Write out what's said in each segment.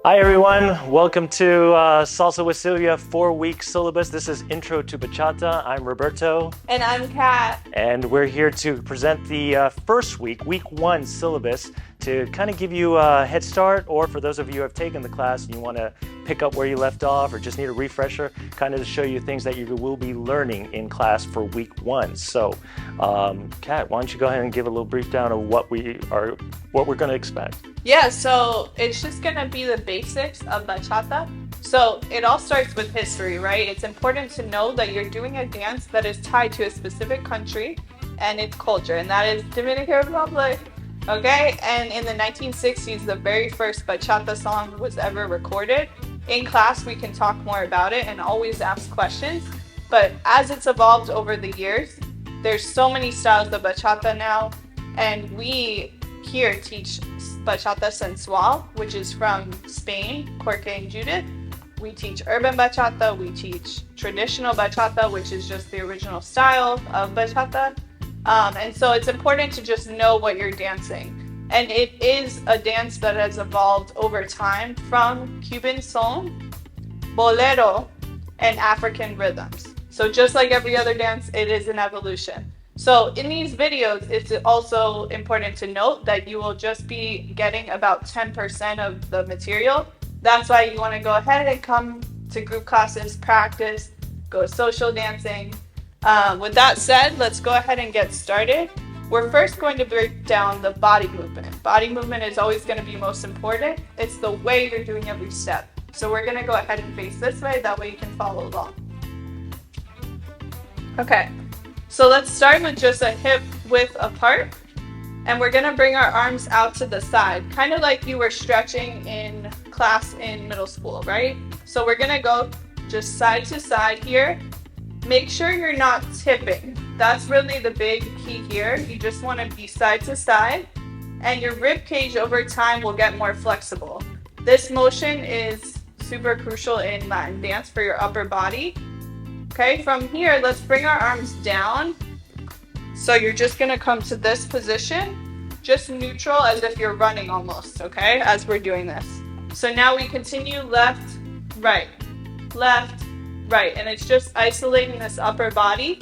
Hi everyone, welcome to Salsa with Sylvia 4-week syllabus. This is Intro to Bachata. I'm Roberto. And I'm Kat. And we're here to present the first week 1 syllabus to kind of give you a head start, or for those of you who have taken the class and you want to pick up where you left off or just need a refresher, kind of to show you things that you will be learning in class for week 1. So, Kat, why don't you go ahead and give a little brief down of what we're going to expect. Yeah, so it's just going to be the basics of bachata. So it all starts with history, right? It's important to know that you're doing a dance that is tied to a specific country and its culture, and that is Dominican Republic. Okay, and in the 1960s, the very first bachata song was ever recorded. In class, we can talk more about it and always ask questions. But as it's evolved over the years, there's so many styles of bachata now, and we here teach Bachata Sensual, which is from Spain, Jorge and Judith. We teach urban bachata, we teach traditional bachata, which is just the original style of bachata. And so it's important to just know what you're dancing. And it is a dance that has evolved over time from Cuban son, bolero, and African rhythms. So just like every other dance, it is an evolution. So in these videos, it's also important to note that you will just be getting about 10% of the material. That's why you want to go ahead and come to group classes, practice, go social dancing. With that said, let's go ahead and get started. We're first going to break down the body movement. Body movement is always going to be most important. It's the way you're doing every step. So we're going to go ahead and face this way, that way you can follow along. Okay. So let's start with just a hip width apart, and we're going to bring our arms out to the side, kind of like you were stretching in class in middle school, right? So we're going to go just side to side here. Make sure you're not tipping. That's really the big key here. You just want to be side to side, and your rib cage over time will get more flexible. This motion is super crucial in Latin dance for your upper body. Okay, from here, let's bring our arms down. So you're just gonna come to this position, just neutral as if you're running almost, okay, as we're doing this. So now we continue left, right, and it's just isolating this upper body.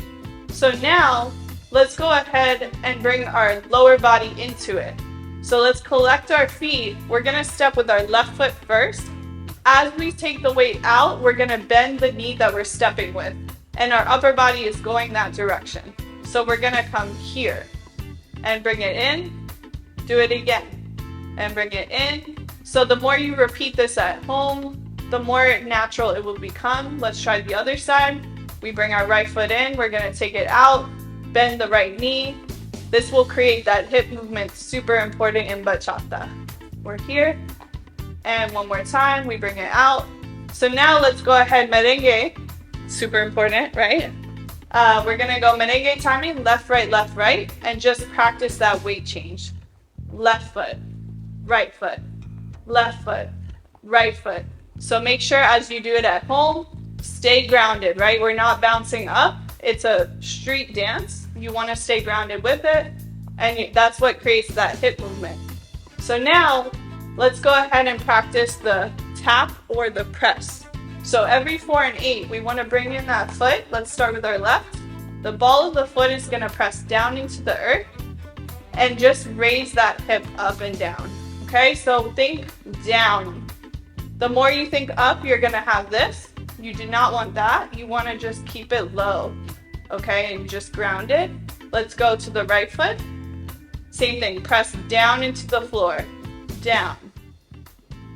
So now, let's go ahead and bring our lower body into it. So let's collect our feet. We're gonna step with our left foot first. As we take the weight out, we're gonna bend the knee that we're stepping with, and our upper body is going that direction. So we're gonna come here and bring it in, do it again, and bring it in. So the more you repeat this at home, the more natural it will become. Let's try the other side. We bring our right foot in, we're gonna take it out, bend the right knee. This will create that hip movement, super important in bachata. We're here. And one more time, we bring it out. So now let's go ahead, merengue. Super important, right? We're gonna go merengue timing, left, right, and just practice that weight change. Left foot, right foot, left foot, right foot. So make sure as you do it at home, stay grounded, right? We're not bouncing up. It's a street dance. You wanna stay grounded with it, and that's what creates that hip movement. So now, let's go ahead and practice the tap or the press. So every 4 and 8, we want to bring in that foot. Let's start with our left. The ball of the foot is going to press down into the earth and just raise that hip up and down. Okay, so think down. The more you think up, you're going to have this. You do not want that. You want to just keep it low. Okay, and just ground it. Let's go to the right foot. Same thing, press down into the floor. Down,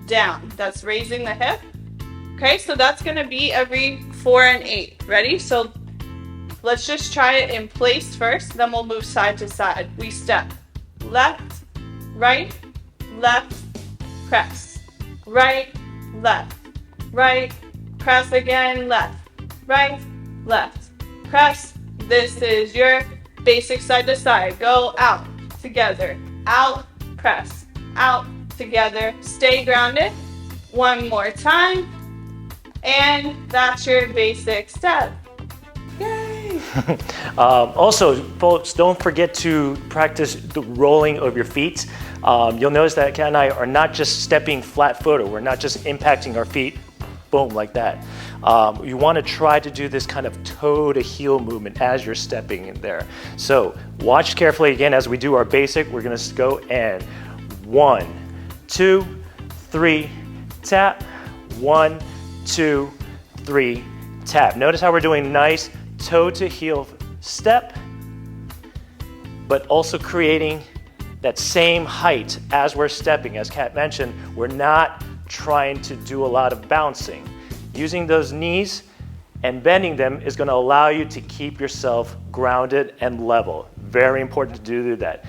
down. That's raising the hip. Okay, so that's going to be every 4 and 8. Ready? So let's just try it in place first, then we'll move side to side. We step left, press. Right, press again, left, press. This is your basic side to side. Go out, together, out, press, out, together, stay grounded. One more time, and that's your basic step. Yay! Also, folks, don't forget to practice the rolling of your feet. You'll notice that Kat and I are not just stepping flat-footed. We're not just impacting our feet, boom, like that. You want to try to do this kind of toe-to-heel movement as you're stepping in there. So watch carefully again as we do our basic. We're going to go and 1, 2, 3, tap. 1, 2, 3, tap. Notice how we're doing nice toe-to-heel step, but also creating that same height as we're stepping. As Kat mentioned, we're not trying to do a lot of bouncing. Using those knees and bending them is going to allow you to keep yourself grounded and level. Very important to do that.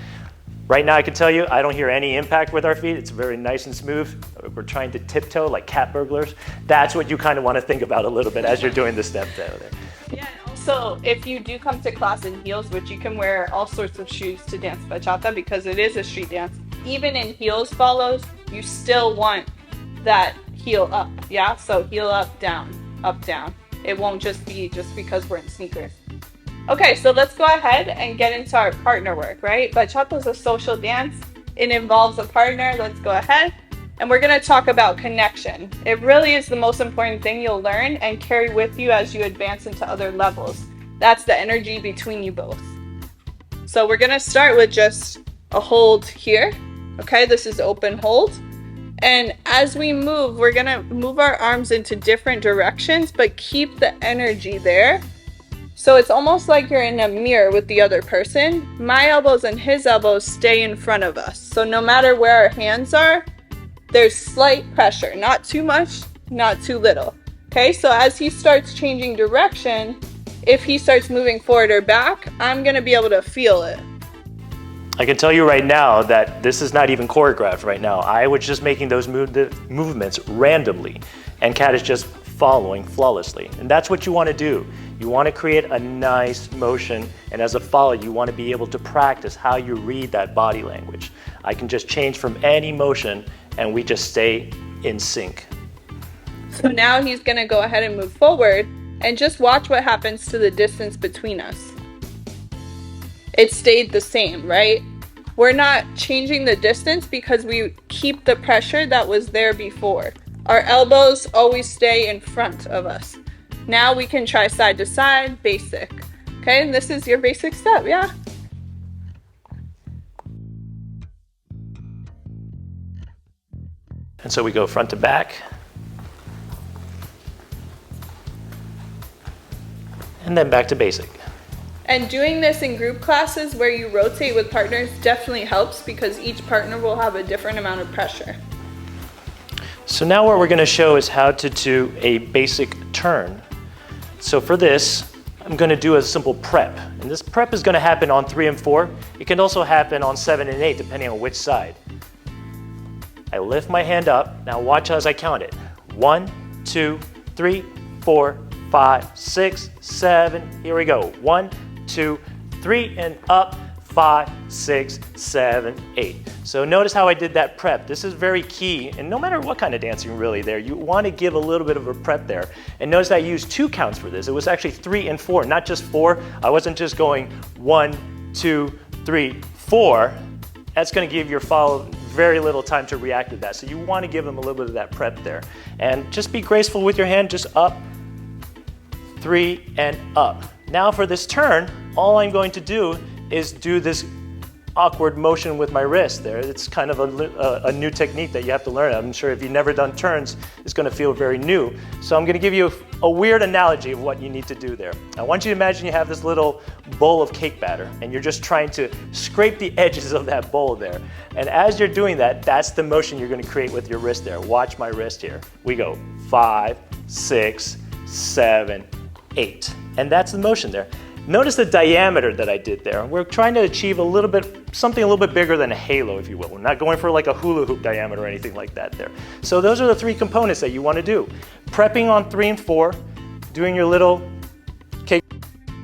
Right now I can tell you I don't hear any impact with our feet. It's very nice and smooth. We're trying to tiptoe like cat burglars. That's what you kind of want to think about a little bit as you're doing the step there. Yeah, and also if you do come to class in heels, which you can wear all sorts of shoes to dance bachata because it is a street dance, even in heels follows, you still want that heel up, yeah? So heel up, down, up, down. It won't just be just because we're in sneakers. Okay, so let's go ahead and get into our partner work, right? Bachata is a social dance. It involves a partner. Let's go ahead. And we're going to talk about connection. It really is the most important thing you'll learn and carry with you as you advance into other levels. That's the energy between you both. So we're going to start with just a hold here. Okay, this is open hold. And as we move, we're going to move our arms into different directions, but keep the energy there. So it's almost like you're in a mirror with the other person. My elbows and his elbows stay in front of us. So no matter where our hands are, there's slight pressure, not too much, not too little. Okay, so as he starts changing direction, if he starts moving forward or back, I'm gonna be able to feel it. I can tell you right now that this is not even choreographed right now. I was just making those movements randomly, and Kat is just following flawlessly. And that's what you want to do. You want to create a nice motion, and as a follower, you want to be able to practice how you read that body language. I can just change from any motion, and we just stay in sync. So now he's going to go ahead and move forward, and just watch what happens to the distance between us. It stayed the same, right? We're not changing the distance because we keep the pressure that was there before. Our elbows always stay in front of us. Now we can try side to side, basic. Okay, and this is your basic step, yeah? And so we go front to back. And then back to basic. And doing this in group classes where you rotate with partners definitely helps because each partner will have a different amount of pressure. So now what we're going to show is how to do a basic turn. So for this, I'm going to do a simple prep. And this prep is going to happen on 3 and 4. It can also happen on 7 and 8, depending on which side. I lift my hand up. Now watch as I count it. 1, 2, 3, 4, 5, 6, 7. Here we go. 1, 2, 3, and up. 5, 6, 7, 8. So notice how I did that prep. This is very key, and no matter what kind of dancing really there, you want to give a little bit of a prep there. And notice I used 2 counts for this. It was actually 3 and 4, not just 4. I wasn't just going 1, 2, 3, 4. That's going to give your follower very little time to react to that. So you want to give them a little bit of that prep there. And just be graceful with your hand, just up, 3, and up. Now for this turn, all I'm going to do is do this awkward motion with my wrist there. It's kind of a new technique that you have to learn. I'm sure if you've never done turns, it's going to feel very new. So I'm going to give you a weird analogy of what you need to do there. I want you to imagine you have this little bowl of cake batter, and you're just trying to scrape the edges of that bowl there. And as you're doing that, that's the motion you're going to create with your wrist there. Watch my wrist here. We go 5, 6, 7, 8. And that's the motion there. Notice the diameter that I did there. We're trying to achieve something a little bit bigger than a halo, if you will. We're not going for like a hula hoop diameter or anything like that there. So those are the 3 components that you want to do. Prepping on 3 and 4, doing your little cake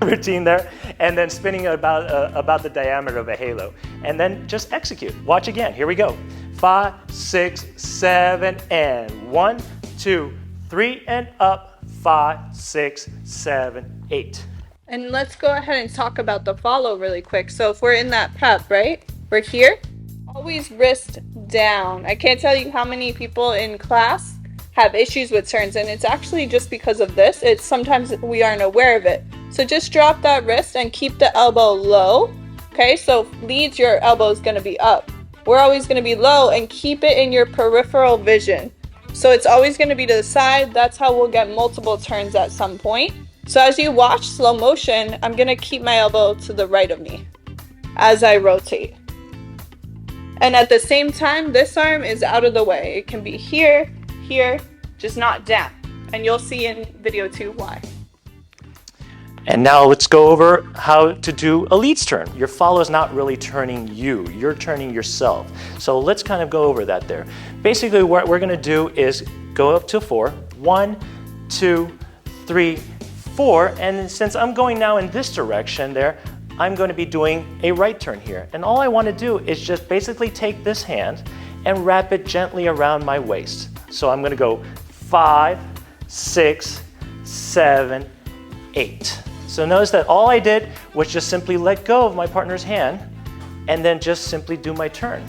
routine there, and then spinning about the diameter of a halo. And then just execute. Watch again. Here we go. 5, 6, 7, and 1, 2, 3, and up. 5, 6, 7, 8. And let's go ahead and talk about the follow really quick. So if we're in that prep, right? We're here. Always wrist down. I can't tell you how many people in class have issues with turns, and it's actually just because of this. It's sometimes we aren't aware of it. So just drop that wrist and keep the elbow low. Okay, so leads, your elbow is going to be up. We're always going to be low, and keep it in your peripheral vision. So it's always going to be to the side. That's how we'll get multiple turns at some point. So as you watch slow motion, I'm going to keep my elbow to the right of me as I rotate. And at the same time, this arm is out of the way. It can be here, here, just not down. And you'll see in video 2 why. And now let's go over how to do a lead's turn. Your follow is not really turning you, you're turning yourself. So let's kind of go over that there. Basically what we're gonna do is go up to 4. 1, 2, 3, 4. And since I'm going now in this direction there, I'm going to be doing a right turn here. And all I want to do is just basically take this hand and wrap it gently around my waist. So I'm going to go 5, 6, 7, 8. So notice that all I did was just simply let go of my partner's hand and then just simply do my turn.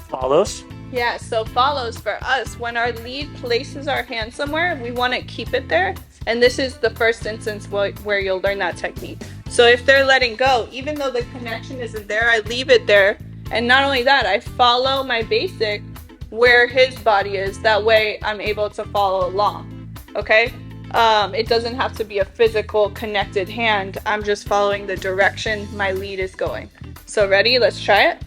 Follows. Yeah, so follows for us, when our lead places our hand somewhere, we want to keep it there. And this is the first instance where you'll learn that technique. So if they're letting go, even though the connection isn't there, I leave it there. And not only that, I follow my basic where his body is. That way I'm able to follow along, okay? It doesn't have to be a physical connected hand. I'm just following the direction my lead is going. So ready? Let's try it.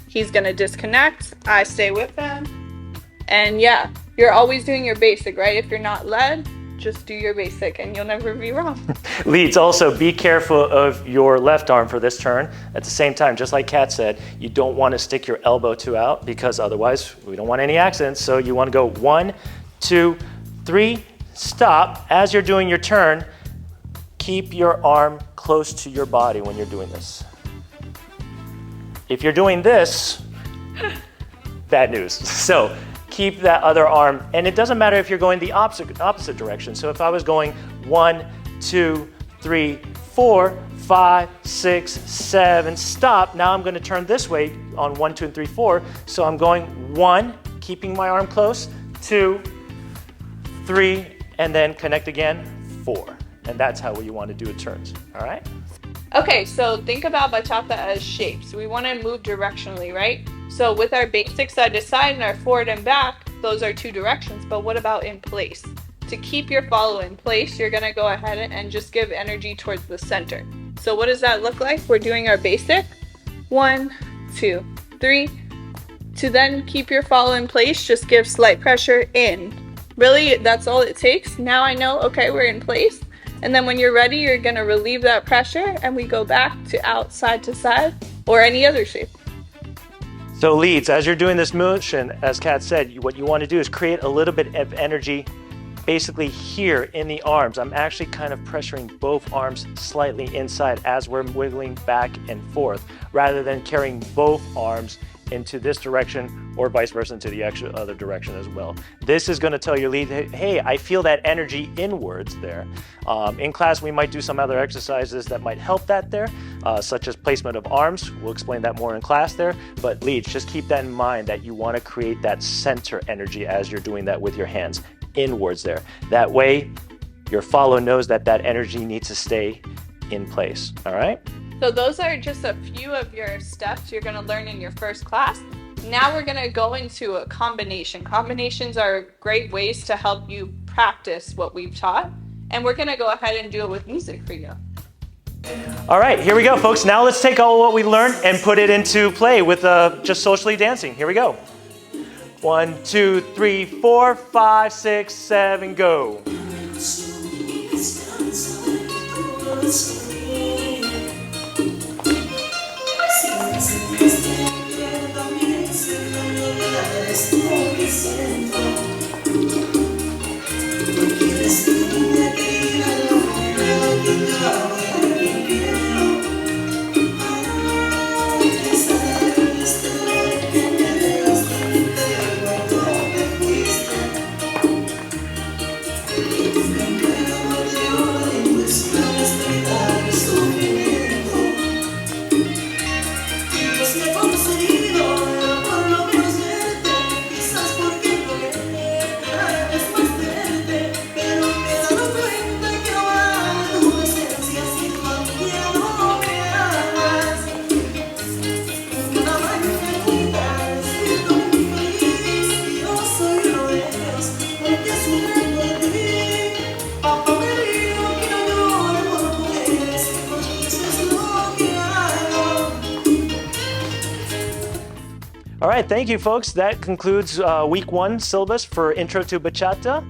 He's gonna disconnect. I stay with him. And yeah, you're always doing your basic, right? If you're not led, just do your basic and you'll never be wrong. Leads, also be careful of your left arm for this turn. At the same time, just like Kat said, you don't want to stick your elbow too out because otherwise we don't want any accidents. So you want to go 1, 2, 3, stop. As you're doing your turn, keep your arm close to your body when you're doing this. If you're doing this, bad news. So keep that other arm, and it doesn't matter if you're going the opposite direction. So if I was going 1, 2, 3, 4, 5, 6, 7, stop. Now I'm going to turn this way on 1, 2, and 3, 4. So I'm going 1, keeping my arm close, 2, 3, and then connect again, 4. And that's how you want to do it turns, all right? Okay, so think about bachata as shapes. We want to move directionally, right? So with our basic side to side and our forward and back, those are 2 directions. But what about in place? To keep your follow in place, you're going to go ahead and just give energy towards the center. So what does that look like? We're doing our basic. 1, 2, 3. To then keep your follow in place, just give slight pressure in. Really, that's all it takes. Now I know, okay, we're in place. And then when you're ready, you're going to relieve that pressure and we go back to out, side to side, or any other shape. So leads, as you're doing this motion, as Kat said, what you want to do is create a little bit of energy basically here in the arms. I'm actually kind of pressuring both arms slightly inside as we're wiggling back and forth, rather than carrying both arms into this direction or vice versa into the other direction as well. This is going to tell your lead, hey, I feel that energy inwards there. In class, we might do some other exercises that might help that there, such as placement of arms. We'll explain that more in class there. But leads, just keep that in mind that you want to create that center energy as you're doing that with your hands inwards there. That way, your follow knows that that energy needs to stay in place, all right? So those are just a few of your steps you're going to learn in your first class. Now we're going to go into a combination. Combinations are great ways to help you practice what we've taught. And we're going to go ahead and do it with music for you. All right, here we go, folks. Now let's take all what we learned and put it into play with just socially dancing. Here we go. 1, 2, 3, 4, 5, 6, 7, go. right, thank you, folks. That concludes week 1 syllabus for Intro to Bachata.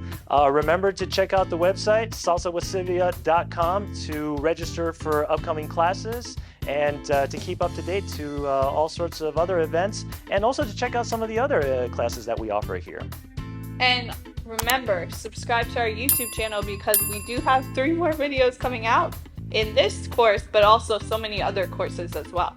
Remember to check out the website, salsawithsilvia.com, to register for upcoming classes and to keep up to date to all sorts of other events, and also to check out some of the other classes that we offer here. And remember, subscribe to our YouTube channel because we do have 3 more videos coming out in this course, but also so many other courses as well.